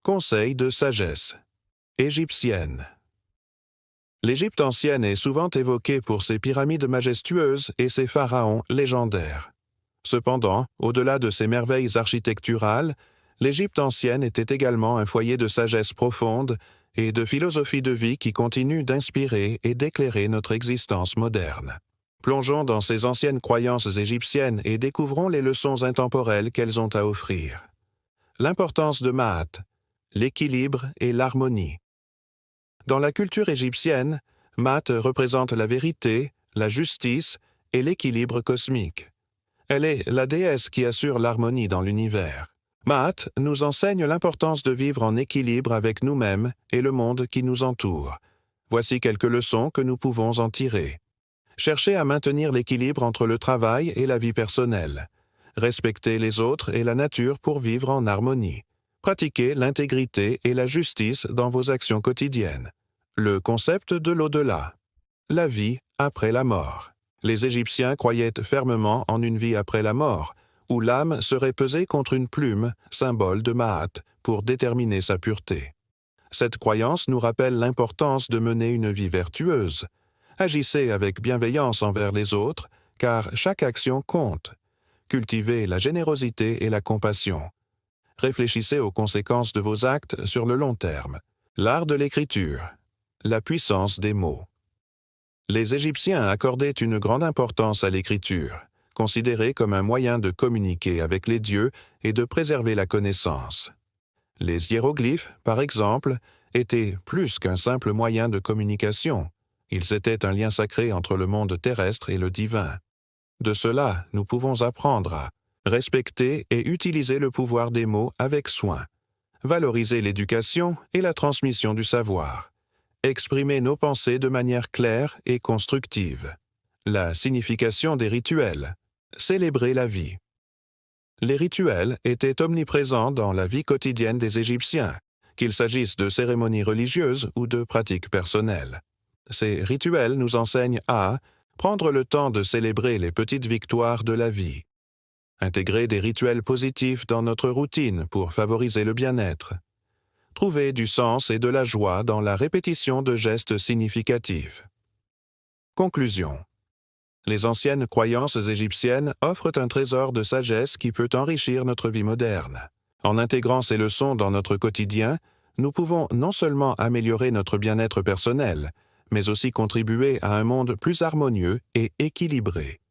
Conseil de sagesse. Égyptienne. L'Égypte ancienne est souvent évoquée pour ses pyramides majestueuses et ses pharaons légendaires. Cependant, au-delà de ces merveilles architecturales, l'Égypte ancienne était également un foyer de sagesse profonde et de philosophie de vie qui continue d'inspirer et d'éclairer notre existence moderne. Plongeons dans ces anciennes croyances égyptiennes et découvrons les leçons intemporelles qu'elles ont à offrir. L'importance de Maat, l'équilibre et l'harmonie. Dans la culture égyptienne, Maat représente la vérité, la justice et l'équilibre cosmique. Elle est la déesse qui assure l'harmonie dans l'univers. Maat nous enseigne l'importance de vivre en équilibre avec nous-mêmes et le monde qui nous entoure. Voici quelques leçons que nous pouvons en tirer. Cherchez à maintenir l'équilibre entre le travail et la vie personnelle. Respectez les autres et la nature pour vivre en harmonie. Pratiquez l'intégrité et la justice dans vos actions quotidiennes. Le concept de l'au-delà. La vie après la mort. Les Égyptiens croyaient fermement en une vie après la mort, où l'âme serait pesée contre une plume, symbole de Maat, pour déterminer sa pureté. Cette croyance nous rappelle l'importance de mener une vie vertueuse. Agissez avec bienveillance envers les autres, car chaque action compte. Cultivez la générosité et la compassion. Réfléchissez aux conséquences de vos actes sur le long terme. L'art de l'écriture. La puissance des mots. Les Égyptiens accordaient une grande importance à l'écriture, considérée comme un moyen de communiquer avec les dieux et de préserver la connaissance. Les hiéroglyphes, par exemple, étaient plus qu'un simple moyen de communication. Ils étaient un lien sacré entre le monde terrestre et le divin. De cela, nous pouvons apprendre à respecter et utiliser le pouvoir des mots avec soin, valoriser l'éducation et la transmission du savoir, exprimer nos pensées de manière claire et constructive. La signification des rituels, célébrer la vie. Les rituels étaient omniprésents dans la vie quotidienne des Égyptiens, qu'il s'agisse de cérémonies religieuses ou de pratiques personnelles. Ces rituels nous enseignent à prendre le temps de célébrer les petites victoires de la vie, intégrer des rituels positifs dans notre routine pour favoriser le bien-être, trouver du sens et de la joie dans la répétition de gestes significatifs. Conclusion. Les anciennes croyances égyptiennes offrent un trésor de sagesse qui peut enrichir notre vie moderne. En intégrant ces leçons dans notre quotidien, nous pouvons non seulement améliorer notre bien-être personnel, mais aussi contribuer à un monde plus harmonieux et équilibré.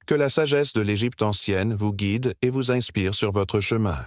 Que la sagesse de l'Égypte ancienne vous guide et vous inspire sur votre chemin.